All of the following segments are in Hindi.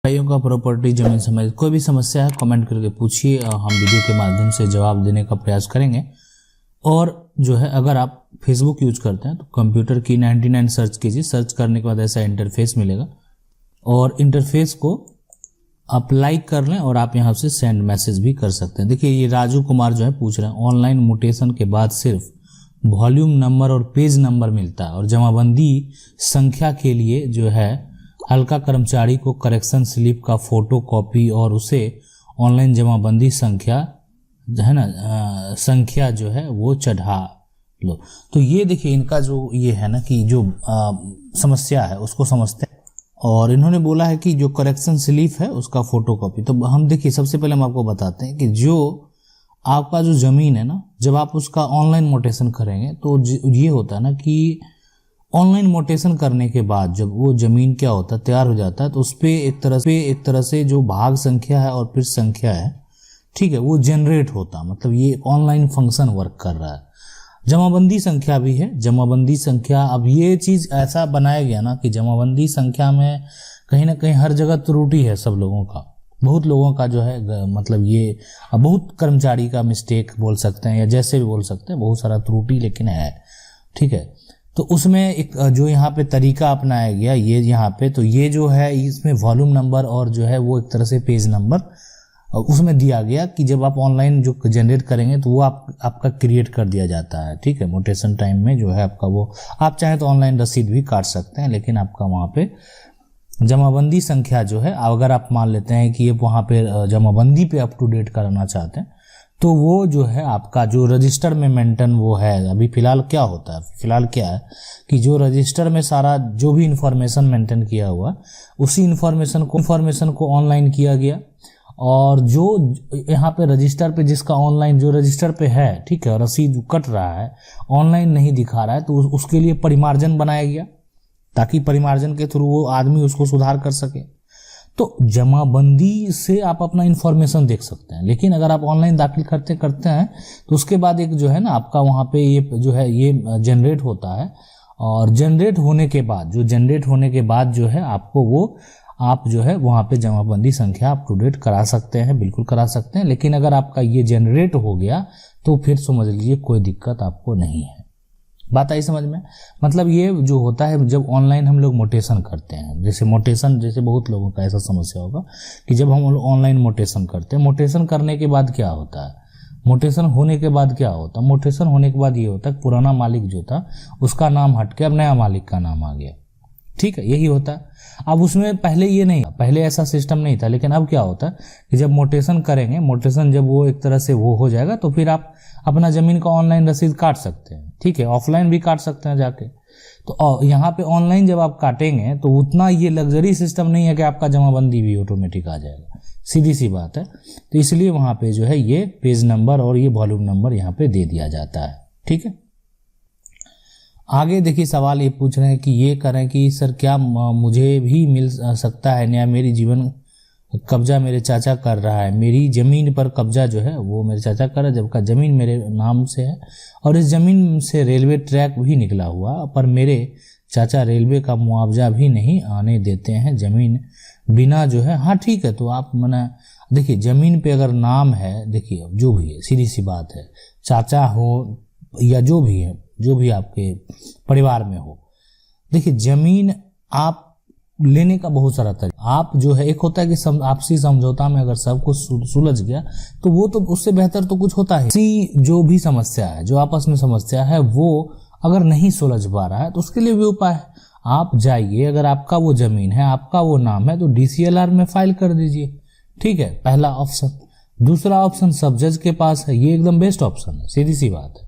भाइयों का प्रॉपर्टी जमीन समेत कोई भी समस्या है कमेंट करके पूछिए, हम वीडियो के माध्यम से जवाब देने का प्रयास करेंगे। और जो है अगर आप फेसबुक यूज करते हैं तो कंप्यूटर की 99 सर्च कीजिए, सर्च करने के बाद ऐसा इंटरफेस मिलेगा और इंटरफेस को आप लाइक कर लें और आप यहाँ से सेंड मैसेज भी कर सकते हैं। देखिए ये राजू कुमार जो है पूछ रहे हैं ऑनलाइन म्यूटेशन के बाद सिर्फ वॉल्यूम नंबर और पेज नंबर मिलता है और जमाबंदी संख्या के लिए जो है हल्का कर्मचारी को करेक्शन स्लिप का फोटो कॉपी और उसे ऑनलाइन जमाबंदी संख्या है ना संख्या जो है वो चढ़ा लो। तो ये देखिए इनका जो ये है ना कि जो समस्या है उसको समझते हैं और इन्होंने बोला है कि जो करेक्शन स्लिप है उसका फोटो कॉपी। तो हम देखिए सबसे पहले हम आपको बताते हैं कि जो आपका जो ज़मीन है ना जब आप उसका ऑनलाइन मोटेशन करेंगे तो ये होता है ना कि ऑनलाइन मोटेशन करने के बाद जब वो ज़मीन क्या होता है तैयार हो जाता है तो उस पर एक तरह से जो भाग संख्या है और फिर संख्या है, ठीक है, वो जनरेट होता, मतलब ये ऑनलाइन फंक्शन वर्क कर रहा है। जमाबंदी संख्या भी है, जमाबंदी संख्या अब ये चीज़ ऐसा बनाया गया ना कि जमाबंदी संख्या में कहीं ना कहीं हर जगह त्रुटि है सब लोगों का, बहुत लोगों का जो है मतलब ये बहुत कर्मचारी का मिस्टेक बोल सकते हैं या जैसे भी बोल सकते हैं, बहुत सारा त्रुटि लेकिन है, ठीक है। तो उसमें एक जो यहाँ पे तरीका अपनाया गया ये यहाँ पे तो ये जो है इसमें वॉल्यूम नंबर और जो है वो एक तरह से पेज नंबर उसमें दिया गया कि जब आप ऑनलाइन जो जनरेट करेंगे तो वो आपका क्रिएट कर दिया जाता है, ठीक है। मोटेशन टाइम में जो है आपका वो आप चाहे तो ऑनलाइन रसीद भी काट सकते हैं, लेकिन आपका वहाँ पे जमाबंदी संख्या जो है अगर आप मान लेते हैं कि ये वहाँ पे जमाबंदी पे अप टू डेट कराना चाहते हैं तो वो जो है आपका जो रजिस्टर में मेंटेन वो है। अभी फिलहाल क्या होता है, फिलहाल क्या है कि जो रजिस्टर में सारा जो भी इंफॉर्मेशन मेंटेन किया हुआ उसी इंफॉर्मेशन को ऑनलाइन किया गया और जो यहाँ पे रजिस्टर पे जिसका ऑनलाइन जो रजिस्टर पे है, ठीक है, रसीद कट रहा है ऑनलाइन नहीं दिखा रहा है तो उसके लिए परिमार्जन बनाया गया ताकि परिमार्जन के थ्रू वो आदमी उसको सुधार कर सके। तो जमाबंदी से आप अपना इंफॉर्मेशन देख सकते हैं, लेकिन अगर आप ऑनलाइन दाखिल करते हैं तो उसके बाद एक जो है ना आपका वहाँ पे ये जो है ये जनरेट होता है और जनरेट होने के बाद जो है आपको वो आप जो है वहाँ पे जमाबंदी संख्या अप टू डेट करा सकते हैं, बिल्कुल करा सकते हैं। लेकिन अगर आपका ये जनरेट हो गया तो फिर समझ लीजिए कोई दिक्कत आपको नहीं है। बात आई समझ में? मतलब ये जो होता है जब ऑनलाइन हम लोग मोटेशन करते हैं, जैसे बहुत लोगों का ऐसा समस्या होगा कि जब हम ऑनलाइन मोटेशन करते हैं, मोटेशन करने के बाद क्या होता है, मोटेशन होने के बाद ये होता है पुराना मालिक जो था उसका नाम हट के अब नया मालिक का नाम आ गया, ठीक है, यही होता है। अब उसमें पहले ये नहीं, पहले ऐसा सिस्टम नहीं था, लेकिन अब क्या होता है कि जब मोटेशन करेंगे, मोटेशन जब वो एक तरह से वो हो जाएगा तो फिर आप अपना ज़मीन का ऑनलाइन रसीद काट सकते हैं, ठीक है, ऑफलाइन भी काट सकते हैं जाके। तो यहाँ पे ऑनलाइन जब आप काटेंगे तो उतना ये लग्जरी सिस्टम नहीं है कि आपका जमाबंदी भी ऑटोमेटिक आ जाएगा, सीधी सी बात है। तो इसलिए वहाँ पे जो है ये पेज नंबर और ये वॉल्यूम नंबर यहाँ पे दे दिया जाता है, ठीक है। आगे देखिए सवाल ये पूछ रहे हैं कि ये करें कि सर क्या मुझे भी मिल सकता है न्याय, मेरी जीवन कब्जा मेरे चाचा कर रहा है, मेरी ज़मीन पर कब्जा जो है वो मेरे चाचा कर रहा है जबकि ज़मीन मेरे नाम से है और इस ज़मीन से रेलवे ट्रैक भी निकला हुआ, पर मेरे चाचा रेलवे का मुआवजा भी नहीं आने देते हैं, ज़मीन बिना जो है। हाँ ठीक है, तो आप मना देखिए ज़मीन पे अगर नाम है, देखिए जो भी है सीधी सी बात है, चाचा हो या जो भी है, जो भी आपके परिवार में हो, देखिए ज़मीन आप लेने का बहुत सारा तरीका। आप जो है एक होता है कि आपसी समझौता में अगर सब कुछ सुलझ गया तो वो तो उससे बेहतर तो कुछ होता है। जो भी समस्या है, जो आपस में समस्या है, वो अगर नहीं सुलझ पा रहा है तो उसके लिए भी उपाय है। आप जाइए, अगर आपका वो ज़मीन है, आपका वो नाम है तो DCLR में फाइल कर दीजिए, ठीक है, पहला ऑप्शन। दूसरा ऑप्शन सब जज के पास है, ये एकदम बेस्ट ऑप्शन है, सीधी सी बात है।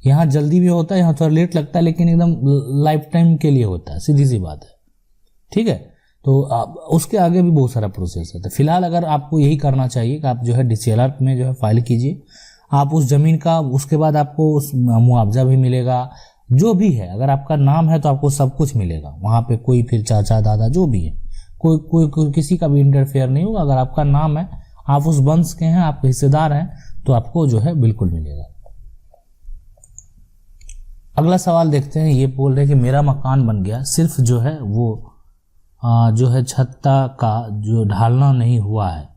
यहाँ जल्दी भी होता है, यहाँ थोड़ा लेट लगता है, लेकिन एकदम लाइफ टाइम के लिए होता है, सीधी सी बात है, ठीक है। तो उसके आगे भी बहुत सारा प्रोसेस है। तो फिलहाल अगर आपको यही करना चाहिए कि आप जो है DCLR में जो है फाइल कीजिए, आप उस ज़मीन का, उसके बाद आपको उस मुआवजा भी मिलेगा, जो भी है। अगर आपका नाम है तो आपको सब कुछ मिलेगा वहाँ पे, कोई फिर चाचा दादा जो भी है, कोई किसी का भी इंटरफेयर नहीं होगा। अगर आपका नाम है, आप उस वंश के हैं, आप हिस्सेदार हैं, तो आपको जो है बिल्कुल मिलेगा। अगला सवाल देखते हैं। ये बोल रहे हैं कि मेरा मकान बन गया, सिर्फ जो है वो जो है छत्ता का जो ढालना नहीं हुआ है,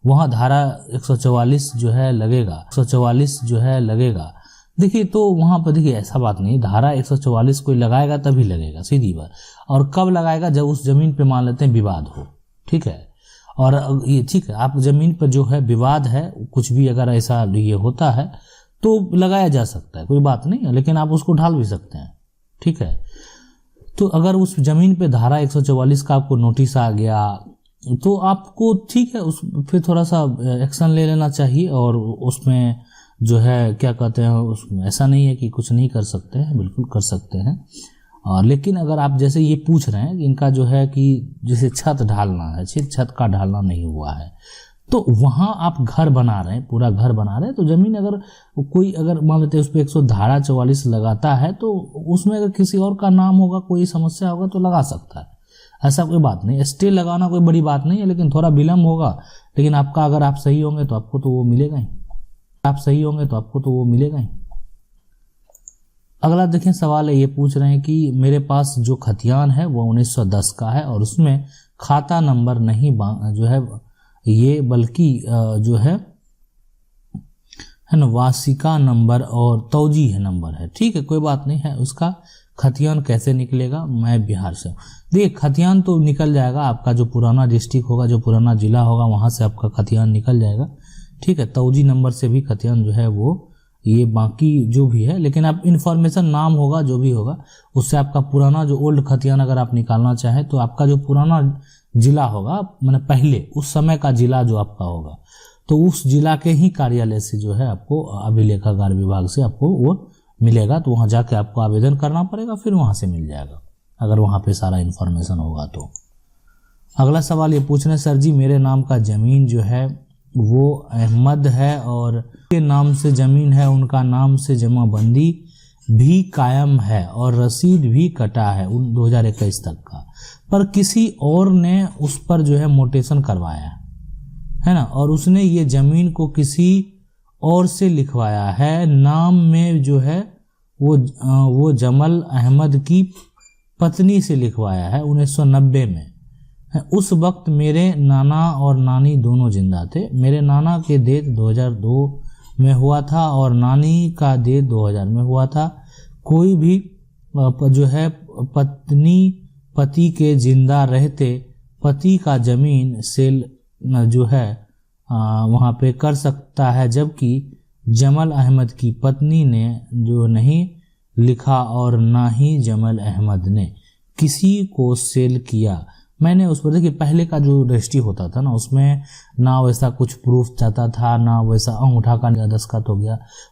वहाँ धारा 144 जो है लगेगा, 144 जो है लगेगा। देखिए तो वहाँ पर देखिए ऐसा बात नहीं, धारा 144 कोई लगाएगा तभी लगेगा, सीधी बात। और कब लगाएगा? जब उस जमीन पे मान लेते हैं विवाद हो, ठीक है। और ये ठीक है, आप जमीन पर जो है विवाद है, कुछ भी अगर ऐसा ये होता है तो लगाया जा सकता है, कोई बात नहीं है, लेकिन आप उसको ढाल भी सकते हैं, ठीक है। तो अगर उस जमीन पे धारा 144 का आपको नोटिस आ गया तो आपको ठीक है उस फिर थोड़ा सा एक्शन ले लेना चाहिए। और उसमें जो है क्या कहते हैं, उसमें ऐसा नहीं है कि कुछ नहीं कर सकते हैं, बिल्कुल कर सकते हैं। और लेकिन अगर आप जैसे ये पूछ रहे हैं कि इनका जो है कि जैसे छत ढालना है, छत का ढालना नहीं हुआ है, तो वहाँ आप घर बना रहे हैं, पूरा घर बना रहे हैं, तो जमीन अगर कोई अगर मान लेते हैं उस पर 144 लगाता है तो उसमें अगर किसी और का नाम होगा, कोई समस्या होगा तो लगा सकता है, ऐसा कोई बात नहीं। स्टे लगाना कोई बड़ी बात नहीं है, लेकिन थोड़ा विलम्ब होगा, लेकिन आपका अगर आप सही होंगे तो आपको तो वो मिलेगा ही, आप सही होंगे तो आपको तो वो मिलेगा ही। अगला देखें सवाल है, ये पूछ रहे हैं कि मेरे पास जो खतियान है वो 1910 का है और उसमें खाता नंबर नहीं जो है ये, बल्कि जो है ना वासिका नंबर और तौजीह नंबर है, ठीक है, कोई बात नहीं है। उसका खतियान कैसे निकलेगा? मैं बिहार से हूँ। देखिए खतियान तो निकल जाएगा, आपका जो पुराना डिस्ट्रिक्ट होगा, जो पुराना जिला होगा, वहाँ से आपका खतियान निकल जाएगा, ठीक है। तौजी नंबर से भी खतियान जो है वो ये बाकी जो भी है, लेकिन आप इन्फॉर्मेशन नाम होगा जो भी होगा उससे आपका पुराना जो ओल्ड खतियान अगर आप निकालना चाहें तो आपका जो पुराना जिला होगा, मैंने पहले उस समय का जिला जो आपका होगा, तो उस जिला के ही कार्यालय से जो है आपको अभिलेखागार विभाग से आपको वो मिलेगा, तो वहाँ जाके आपको आवेदन करना पड़ेगा, फिर वहाँ से मिल जाएगा अगर वहाँ पे सारा इन्फॉर्मेशन होगा तो। अगला सवाल ये पूछ रहे हैं, सर जी मेरे नाम का ज़मीन जो है वो अहमद है और के नाम से ज़मीन है, उनका नाम से जमाबंदी भी कायम है और रसीद भी कटा है 2021 तक का, पर किसी और ने उस पर जो है मोटेशन करवाया है ना, और उसने ये ज़मीन को किसी और से लिखवाया है, नाम में जो है वो जमल अहमद की पत्नी से लिखवाया है 1990 में। उस वक्त मेरे नाना और नानी दोनों जिंदा थे। मेरे नाना के डेथ 2002 में हुआ था और नानी का डेथ 2000 में हुआ था। कोई भी जो है पत्नी पति के जिंदा रहते पति का जमीन सेल जो है वहाँ पे कर सकता है, जबकि जमल अहमद की पत्नी ने जो नहीं लिखा और ना ही जमल अहमद ने किसी को सेल किया। मैंने उस पर देखिए पहले का जो रजिस्ट्री होता था ना, उसमें ना वैसा कुछ प्रूफ जाता था, ना वैसा अंगूठा का दस्तखत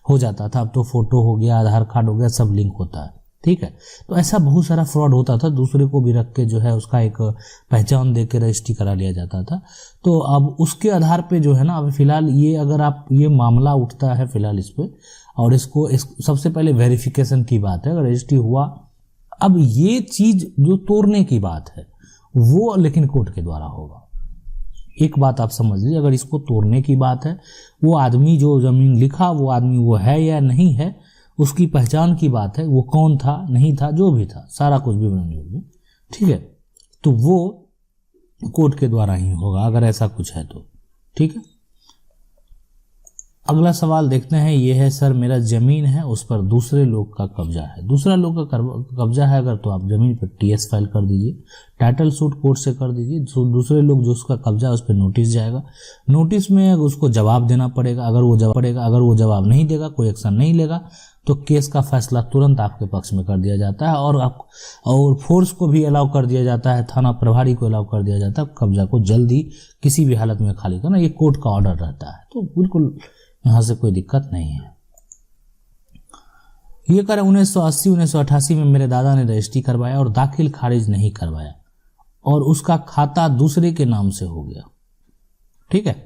हो जाता था। अब तो फोटो हो गया, आधार कार्ड हो गया, सब लिंक होता है, ठीक है। तो ऐसा बहुत सारा फ्रॉड होता था, दूसरे को भी रख के जो है उसका एक पहचान दे के रजिस्ट्री करा लिया जाता था। तो अब उसके आधार पे जो है ना, अब फिलहाल ये अगर आप ये मामला उठता है फिलहाल इस पे, और इसको सबसे पहले वेरिफिकेशन की बात है, अगर रजिस्ट्री हुआ। अब ये चीज जो तोड़ने की बात है वो लेकिन कोर्ट के द्वारा होगा। एक बात आप समझ लीजिए, अगर इसको तोड़ने की बात है, वो आदमी जो जमीन लिखा वो आदमी वो है या नहीं है, उसकी पहचान की बात है, वो कौन था नहीं था, जो भी था सारा कुछ विवरण होगी, ठीक है। तो वो कोर्ट के द्वारा ही होगा अगर ऐसा कुछ है तो, ठीक है। अगला सवाल देखते हैं, ये है, सर मेरा जमीन है उस पर दूसरे लोग का कब्जा है। दूसरा लोग का कब्जा है अगर, तो आप जमीन पर टीएस फाइल कर दीजिए, टाइटल सूट कोर्ट से कर दीजिए। दूसरे लोग जो उसका कब्जा है उस पर नोटिस जाएगा, नोटिस में उसको जवाब देना पड़ेगा। अगर वो जवाब नहीं देगा, कोई एक्शन नहीं लेगा, तो केस का फैसला तुरंत आपके पक्ष में कर दिया जाता है और फोर्स को भी अलाउ कर दिया जाता है, थाना प्रभारी को अलाउ कर दिया जाता है कब्जा को जल्दी किसी भी हालत में खाली करना। ये कोर्ट का ऑर्डर रहता है, तो बिल्कुल यहाँ से कोई दिक्कत नहीं है। ये कर 1980-1988 में मेरे दादा ने रजिस्ट्री करवाया और दाखिल खारिज नहीं करवाया और उसका खाता दूसरे के नाम से हो गया, ठीक है।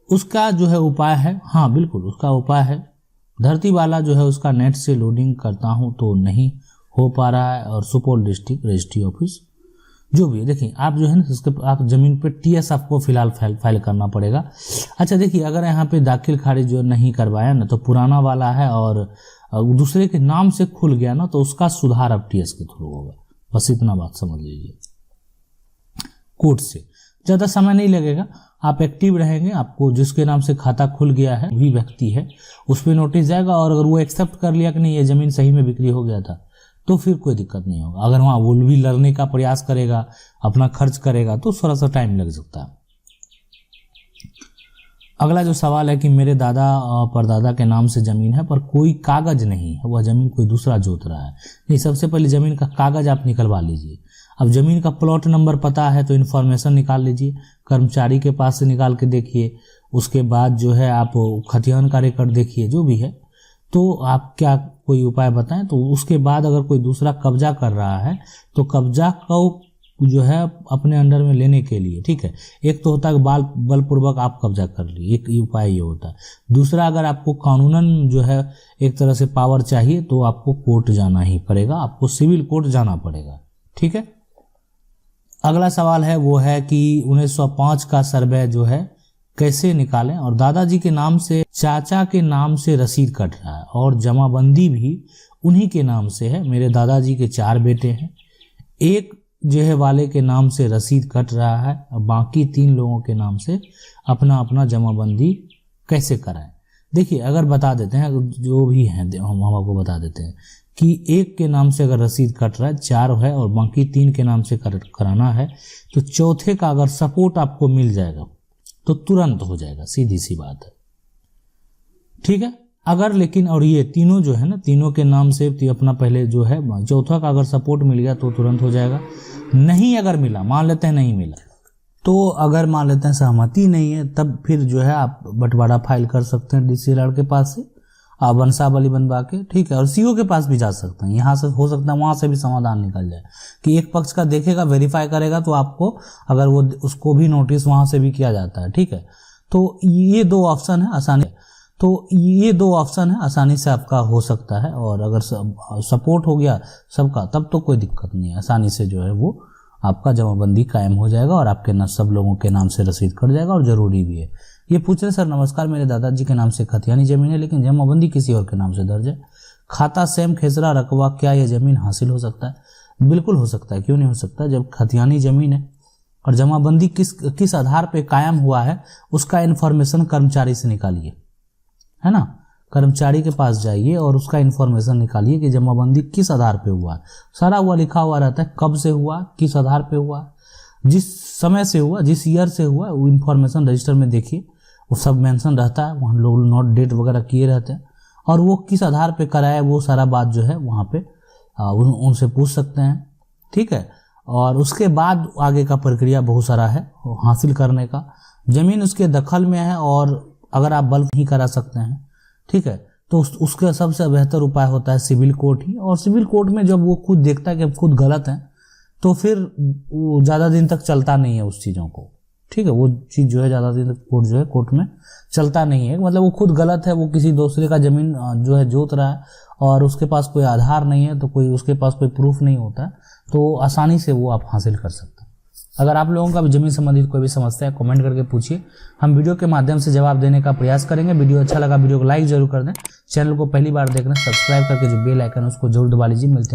उसका जो है उपाय है, हाँ बिल्कुल उसका उपाय है। धरती वाला जो है उसका नेट से लोडिंग करता हूँ तो नहीं हो पा रहा है, और सुपौल डिस्ट्रिक्ट रजिस्ट्री ऑफिस जो भी है, देखिए आप जो है ना उसके आप जमीन पे टीएस आपको फिलहाल फाइल करना पड़ेगा। अच्छा देखिए, अगर यहाँ पे दाखिल खारिज जो नहीं करवाया ना, तो पुराना वाला है और दूसरे के नाम से खुल गया ना, तो उसका सुधार अब टीएस के थ्रू होगा। बस इतना बात समझ लीजिए। कोर्ट से। ज़्यादा समय नहीं लगेगा, आप एक्टिव रहेंगे, आपको जिसके नाम से खाता खुल गया है वही व्यक्ति है, उस पर नोटिस जाएगा और अगर वो एक्सेप्ट कर लिया कि नहीं ये ज़मीन सही में बिक्री हो गया था तो फिर कोई दिक्कत नहीं होगा। अगर वहाँ वो भी लड़ने का प्रयास करेगा, अपना खर्च करेगा तो थोड़ा सा टाइम लग सकता है। अगला जो सवाल है कि मेरे दादा और परदादा के नाम से ज़मीन है पर कोई कागज नहीं है, वह ज़मीन कोई दूसरा जोत रहा है। नहीं, सबसे पहले ज़मीन का कागज आप निकलवा लीजिए। अब ज़मीन का प्लॉट नंबर पता है तो इन्फॉर्मेशन निकाल लीजिए, कर्मचारी के पास से निकाल के देखिए। उसके बाद जो है आप खतियान का रिकॉर्ड देखिए, जो भी है। तो आप क्या कोई उपाय बताएं। तो उसके बाद अगर कोई दूसरा कब्जा कर रहा है तो कब्जा को जो है अपने अंडर में लेने के लिए, ठीक है, एक तो होता है बलपूर्वक आप कब्जा कर लिए, एक उपाय ये होता है। दूसरा, अगर आपको कानूनन जो है एक तरह से पावर चाहिए तो आपको कोर्ट जाना ही पड़ेगा, आपको सिविल कोर्ट जाना पड़ेगा, ठीक है। अगला सवाल है वो है कि 1905 का सर्वे जो है कैसे निकालें और दादाजी के नाम से चाचा के नाम से रसीद कट रहा है और जमाबंदी भी उन्हीं के नाम से है। मेरे दादाजी के 4 बेटे हैं, एक जो है वाले के नाम से रसीद कट रहा है और बाकी 3 लोगों के नाम से अपना अपना जमाबंदी कैसे कराएं। देखिए, अगर बता देते हैं, जो भी हैं हम आपको बता देते हैं कि एक के नाम से अगर रसीद कट रहा है, 4 है और बाकी 3 के नाम से कराना है तो चौथे का अगर सपोर्ट आपको मिल जाएगा तो तुरंत हो जाएगा, सीधी सी बात है, ठीक है। अगर लेकिन और ये तीनों जो है ना, तीनों के नाम से अपना पहले जो है, चौथा का अगर सपोर्ट मिल गया तो तुरंत हो जाएगा। नहीं अगर मिला, मान लेते हैं नहीं मिला, तो अगर मान लेते हैं सहमति नहीं है तब फिर जो है आप बंटवारा फाइल कर सकते हैं डीसीएलआर के पास से, आप वंशावली बनवा के, ठीक है। और सीओ के पास भी जा सकते हैं, यहाँ से हो सकता है वहाँ से भी समाधान निकल जाए कि एक पक्ष का देखेगा, वेरीफाई करेगा तो आपको अगर वो उसको भी नोटिस वहाँ से भी किया जाता है, ठीक है। तो ये 2 ऑप्शन है आसानी से आपका हो सकता है। और अगर सपोर्ट हो गया सबका तब तो कोई दिक्कत नहीं है, आसानी से जो है वो आपका जमाबंदी कायम हो जाएगा और आपके सब लोगों के नाम से रसीद कट जाएगा। और ज़रूरी भी है। ये पूछ रहे सर, नमस्कार, मेरे दादाजी के नाम से खतियानी ज़मीन है लेकिन जमाबंदी किसी और के नाम से दर्ज है, खाता सेम खेसरा रकबा, क्या यह ज़मीन हासिल हो सकता है? बिल्कुल हो सकता है, क्यों नहीं हो सकता। जब खतियानी ज़मीन है और जमाबंदी किस आधार पर कायम हुआ है उसका इन्फॉर्मेशन कर्मचारी से निकालिए, है ना। कर्मचारी के पास जाइए और उसका इन्फॉर्मेशन निकालिए कि जमाबंदी किस आधार पे हुआ है। सारा हुआ लिखा हुआ रहता है, कब से हुआ, किस आधार पे हुआ, जिस समय से हुआ, जिस ईयर से हुआ, वो इन्फॉर्मेशन रजिस्टर में देखिए, वो सब मेंशन रहता है, वहाँ लोग नोट डेट वगैरह किए रहते हैं और वो किस आधार पे कराया वो सारा बात जो है वहाँ पे उनसे पूछ सकते हैं, ठीक है। और उसके बाद आगे का प्रक्रिया बहुत सारा है हासिल करने का। ज़मीन उसके दखल में है और अगर आप बल्क नहीं करा सकते हैं, ठीक है, तो उसका सबसे बेहतर उपाय होता है सिविल कोर्ट ही। और सिविल कोर्ट में जब वो खुद देखता है कि अब खुद गलत है तो फिर वो ज़्यादा दिन तक चलता नहीं है उस चीज़ों को, ठीक है। वो चीज़ जो है ज़्यादा दिन तक कोर्ट में चलता नहीं है, मतलब वो खुद गलत है, वो किसी दूसरे का ज़मीन जो है जोत रहा है और उसके पास कोई आधार नहीं है, तो कोई उसके पास कोई प्रूफ नहीं होता, तो आसानी से वो आप हासिल कर सकते हैं। अगर आप लोगों का भी ज़मीन संबंधित कोई भी समस्या है कमेंट करके पूछिए, हम वीडियो के माध्यम से जवाब देने का प्रयास करेंगे। वीडियो अच्छा लगा वीडियो को लाइक जरूर कर दें, चैनल को पहली बार देखना सब्सक्राइब करके जो बेल आइकन है उसको जरूर दबा लीजिए। मिलते हैं